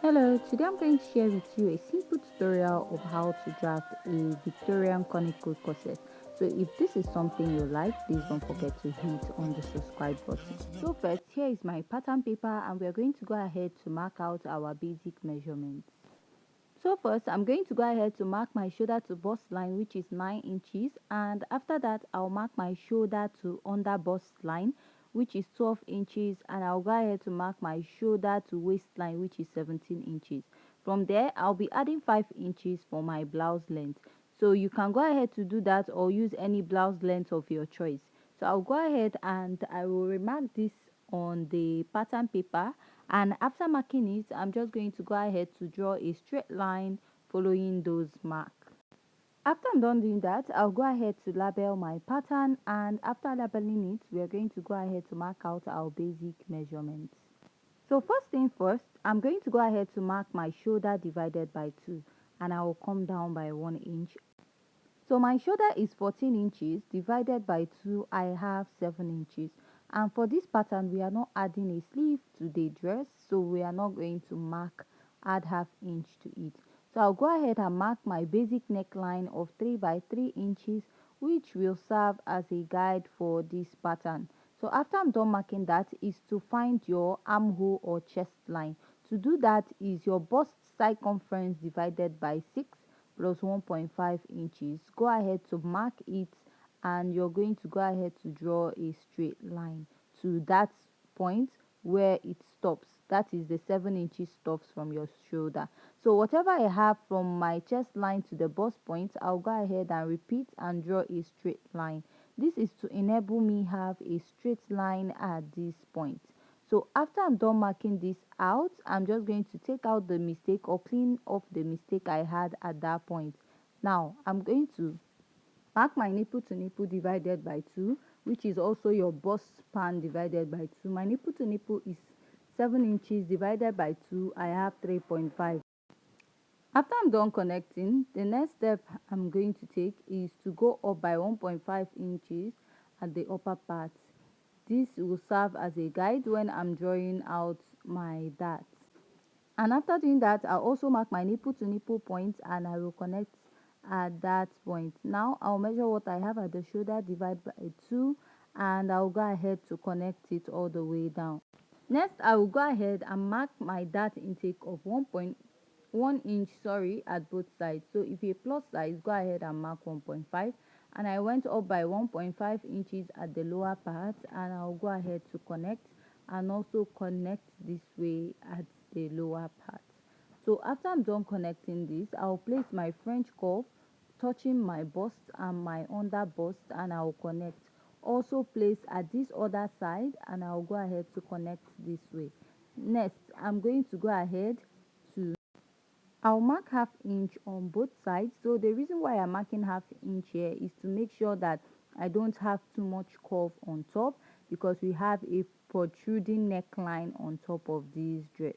Hello, today I'm going to share with you a simple tutorial of how to draft a Victorian conical corset. So if this is something you like, please don't forget to hit on the subscribe button. So first, here is my pattern paper and we're going to go ahead to mark out our basic measurements. So first, I'm going to go ahead to mark my shoulder to bust line, which is 9 inches, and after that I'll mark my shoulder to under bust line, which is 12 inches, and I'll go ahead to mark my shoulder to waistline, which is 17 inches. From there I'll be adding 5 inches for my blouse length. So you can go ahead to do that or use any blouse length of your choice. So I'll go ahead and I will remark this on the pattern paper, and after marking it I'm just going to go ahead to draw a straight line following those marks. After I'm done doing that, I'll go ahead to label my pattern, and after labeling it we're going to go ahead to mark out our basic measurements. So first thing first, I'm going to go ahead to mark my shoulder divided by 2, and I will come down by 1 inch. So my shoulder is 14 inches divided by 2, I have 7 inches. And for this pattern, we are not adding a sleeve to the dress, so we are not going to add half inch to it. So I'll go ahead and mark my basic neckline of 3 by 3 inches, which will serve as a guide for this pattern. So after I'm done marking that, is to find your armhole or chest line. To do that is your bust circumference divided by 6 plus 1.5 inches. Go ahead to mark it, and you're going to go ahead to draw a straight line to that point where it stops. That is the 7 inches stops from your shoulder. So whatever I have from my chest line to the bust point, I'll go ahead and repeat and draw a straight line. This is to enable me have a straight line at this point. So after I'm done marking this out, I'm just going to take out the mistake or clean off the mistake I had at that point. Now I'm going to mark my nipple to nipple divided by 2, which is also your bust span divided by 2. My nipple to nipple is 7 inches divided by 2, I have 3.5. After I'm done connecting, the next step I'm going to take is to go up by 1.5 inches at the upper part. This will serve as a guide when I'm drawing out my darts. And after doing that, I'll also mark my nipple to nipple point, and I will connect at that point. Now I'll measure what I have at the shoulder, divide by 2, and I'll go ahead to connect it all the way down. Next, I will go ahead and mark my dart intake of 1.1 inch at both sides. So if you're plus size, go ahead and mark 1.5, and I went up by 1.5 inches at the lower part, and I'll go ahead to connect and also connect this way at the lower part. So after I'm done connecting this, I'll place my French curve touching my bust and my under bust, and I'll connect. Also place at this other side, and I'll go ahead to connect this way. Next, I'm going to go ahead to I'll mark half inch on both sides. So the reason why I'm marking half inch here is to make sure that I don't have too much curve on top, because we have a protruding neckline on top of this dress.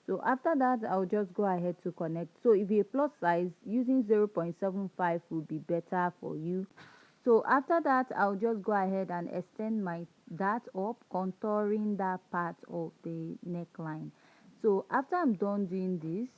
So after that, I'll just go ahead to connect. So if you're plus size, using 0.75 would be better for you. So after that, I'll just go ahead and extend my that up, contouring that part of the neckline. So after I'm done doing this,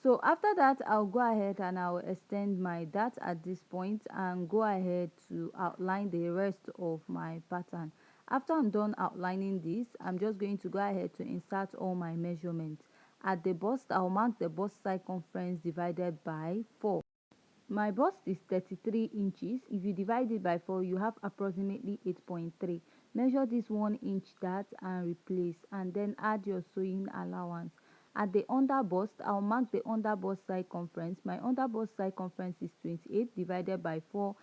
so after that, I'll go ahead and I'll extend my dart at this point and go ahead to outline the rest of my pattern. After I'm done outlining this, I'm just going to go ahead to insert all my measurements. At the bust, I'll mark the bust circumference divided by 4. My bust is 33 inches. If you divide it by 4, you have approximately 8.3. Measure this 1 inch dart and replace, and then add your sewing allowance. At the under bust, I'll mark the under bust circumference. My under bust circumference is 28 divided by 4.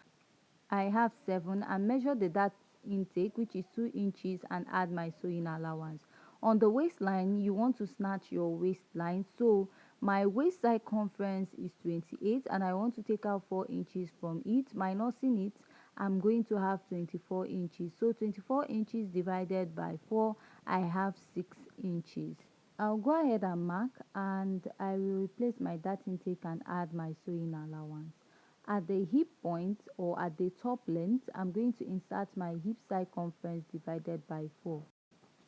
I have 7, and measure the dart intake, which is 2 inches, and add my sewing allowance. On the waistline, you want to snatch your waistline, so my waist circumference is 28 and I want to take out 4 inches from it. Minusing it, I'm going to have 24 inches. So 24 inches divided by 4, I have 6 inches. I'll go ahead and mark, and I will replace my dart intake and add my sewing allowance. At the hip point or at the top length, I'm going to insert my hip circumference divided by 4.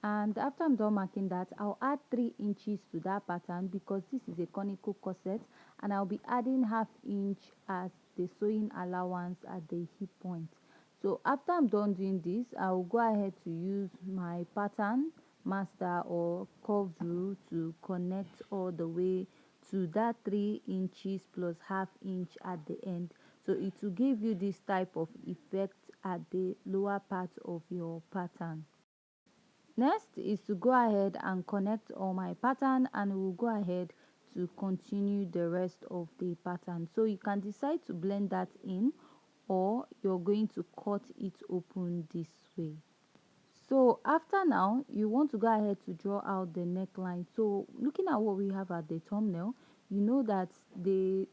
And after I'm done marking that, I'll add 3 inches to that pattern because this is a conical corset, and I'll be adding half inch as the sewing allowance at the hip point. So after I'm done doing this, I'll go ahead to use my pattern master or curved rule to connect all the way to that 3 inches plus half inch at the end. So it will give you this type of effect at the lower part of your pattern. Next is to go ahead and connect all my pattern, and we'll go ahead to continue the rest of the pattern. So you can decide to blend that in, or you're going to cut it open this way. So after now, you want to go ahead to draw out the neckline. So looking at what we have at the thumbnail, you know that the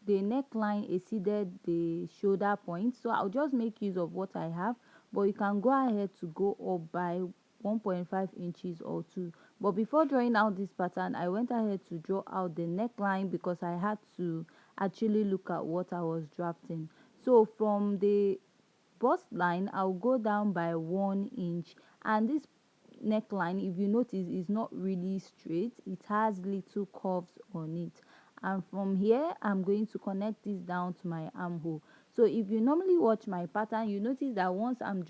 neckline exceeded the shoulder point, so I'll just make use of what I have, but you can go ahead to go up by 1.5 inches or 2. But before drawing out this pattern, I went ahead to draw out the neckline because I had to actually look at what I was drafting. So from the bust line, I'll go down by 1 inch, and this neckline, if you notice, is not really straight, it has little curves on it. And from here, I'm going to connect this down to my armhole. So if you normally watch my pattern, you notice that once I'm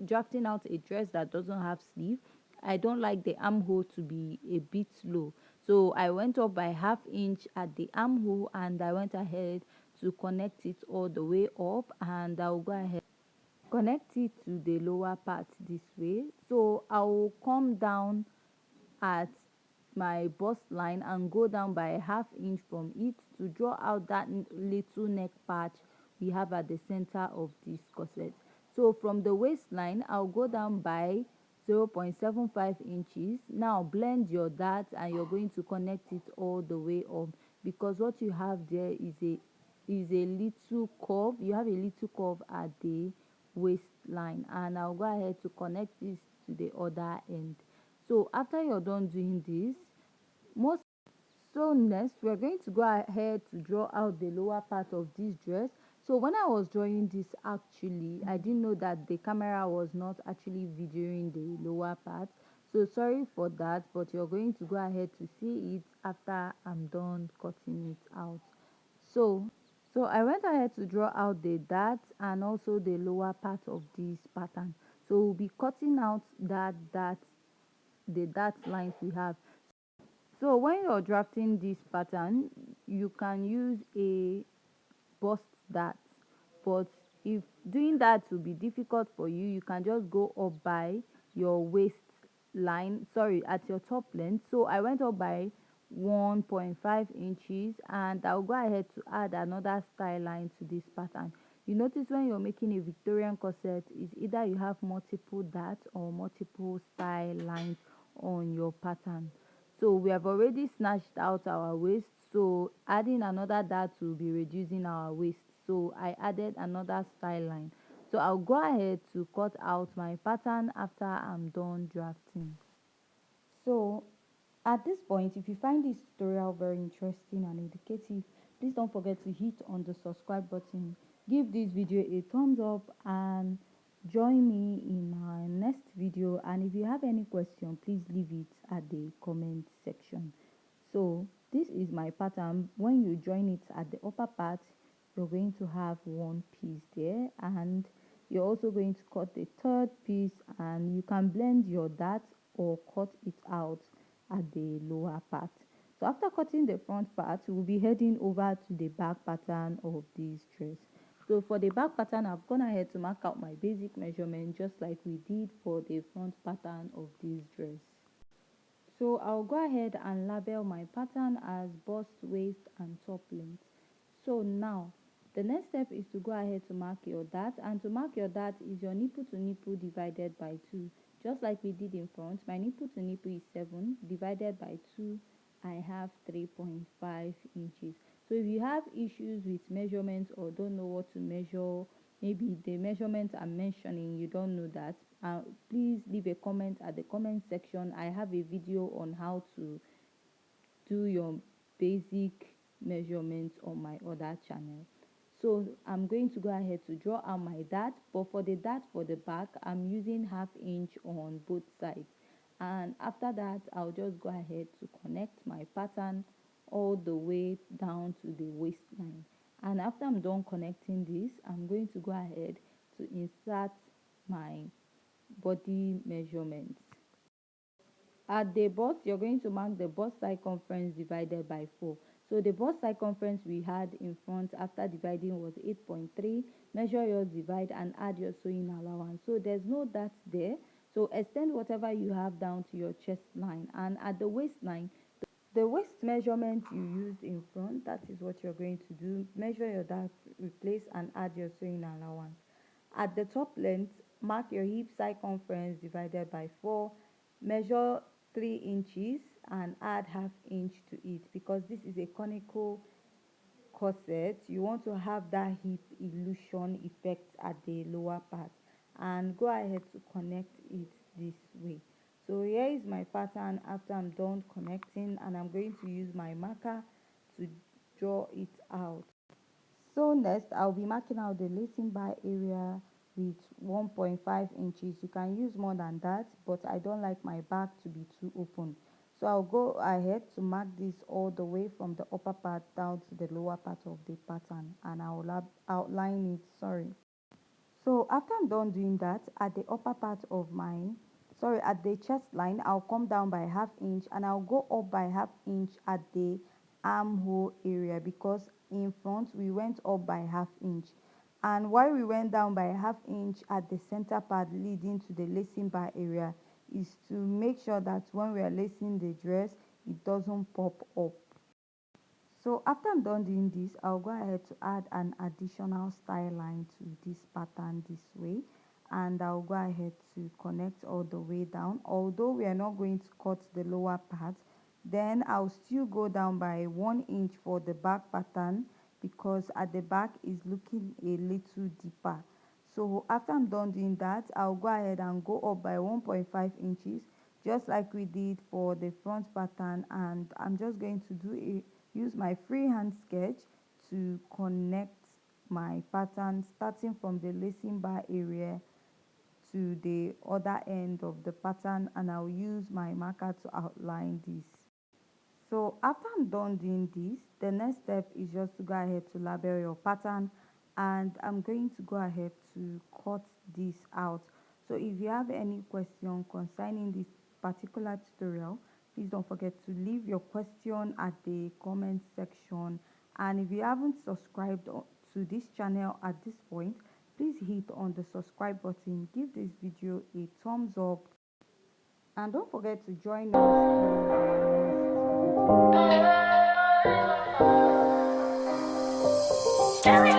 drafting out a dress that doesn't have sleeve, I don't like the armhole to be a bit low, so I went up by half inch at the armhole, and I went ahead to connect it all the way up, and I'll go ahead connect it to the lower part this way. So I will come down at my bust line and go down by a half inch from it to draw out that little neck patch we have at the center of this corset. So from the waistline, I'll go down by 0.75 inches. Now blend your dart, and you're going to connect it all the way up, because what you have there is a little curve. You have a little curve at the waistline, and I'll go ahead to connect this to the other end. So after you're done doing this, most so next we're going to go ahead to draw out the lower part of this dress. So when I was drawing this, actually I didn't know that the camera was not actually videoing the lower part, so sorry for that, but you're going to go ahead to see it after I'm done cutting it out. So I went ahead to draw out the dart and also the lower part of this pattern. So we'll be cutting out the dart lines we have. So when you're drafting this pattern, you can use a bust dart, but if doing that will be difficult for you, you can just go up by your waist line, sorry, at your top length. So I went up by 1.5 inches, and I'll go ahead to add another style line to this pattern. You notice when you're making a Victorian corset, is either you have multiple darts or multiple style lines on your pattern. So we have already snatched out our waist, so adding another dart will be reducing our waist, so I added another style line. So I'll go ahead to cut out my pattern after I'm done drafting. So at this point, if you find this tutorial very interesting and educative, please don't forget to hit on the subscribe button, give this video a thumbs up, and join me in my next video. And if you have any question, please leave it at the comment section. So this is my pattern. When you join it at the upper part, you're going to have one piece there, and you're also going to cut the third piece, and you can blend your dart or cut it out at the lower part. So after cutting the front part, we'll be heading over to the back pattern of this dress. So for the back pattern, I've gone ahead to mark out my basic measurement just like we did for the front pattern of this dress. So I'll go ahead and label my pattern as bust, waist and top length. So now the next step is to go ahead to mark your dart, and to mark your dart is your nipple to nipple divided by 2. Just like we did in front, my nipple to nipple is 7 divided by 2. I have 3.5 inches. So if you have issues with measurements or don't know what to measure, maybe the measurements I'm mentioning you don't know that, please leave a comment at the comment section. I have a video on how to do your basic measurements on my other channel. So I'm going to go ahead to draw out my dart, but for the dart for the back, I'm using half inch on both sides. And after that, I'll just go ahead to connect my pattern all the way down to the waistline. And after I'm done connecting this, I'm going to go ahead to insert my body measurements. At the bust, you're going to mark the bust circumference divided by 4. So the bust circumference we had in front after dividing was 8.3. Measure yours, divide, and add your sewing allowance. So there's no dot there. So extend whatever you have down to your chest line. And at the waistline, the waist measurement you used in front, that is what you're going to do. Measure your dart, replace, and add your sewing allowance. At the top length, mark your hip circumference divided by 4. Measure 3 inches and add half inch to it, because this is a conical corset. You want to have that hip illusion effect at the lower part, and go ahead to connect it this way. So here is my pattern after I'm done connecting, and I'm going to use my marker to draw it out. So next, I'll be marking out the lacing bar area with 1.5 inches. You can use more than that, but I don't like my back to be too open. So I'll go ahead to mark this all the way from the upper part down to the lower part of the pattern, and I'll outline it, sorry. So after I'm done doing that, at the upper part of at the chest line, I'll come down by half inch, and I'll go up by half inch at the armhole area, because in front we went up by half inch. And why we went down by half inch at the center part leading to the lacing bar area is to make sure that when we are lacing the dress, it doesn't pop up. So after I'm done doing this, I'll go ahead to add an additional style line to this pattern this way, and I'll go ahead to connect all the way down. Although we are not going to cut the lower part, then I'll still go down by 1 inch for the back pattern, because at the back is looking a little deeper. So after I'm done doing that, I'll go ahead and go up by 1.5 inches, just like we did for the front pattern, and I'm just going to use my freehand sketch to connect my pattern, starting from the lacing bar area to the other end of the pattern, and I'll use my marker to outline this. So after I'm done doing this, the next step is just to go ahead to label your pattern, and I'm going to go ahead to cut this out. So if you have any question concerning this particular tutorial, please don't forget to leave your question at the comment section. And if you haven't subscribed to this channel at this point, please hit on the subscribe button, give this video a thumbs up, and don't forget to join us in our next video.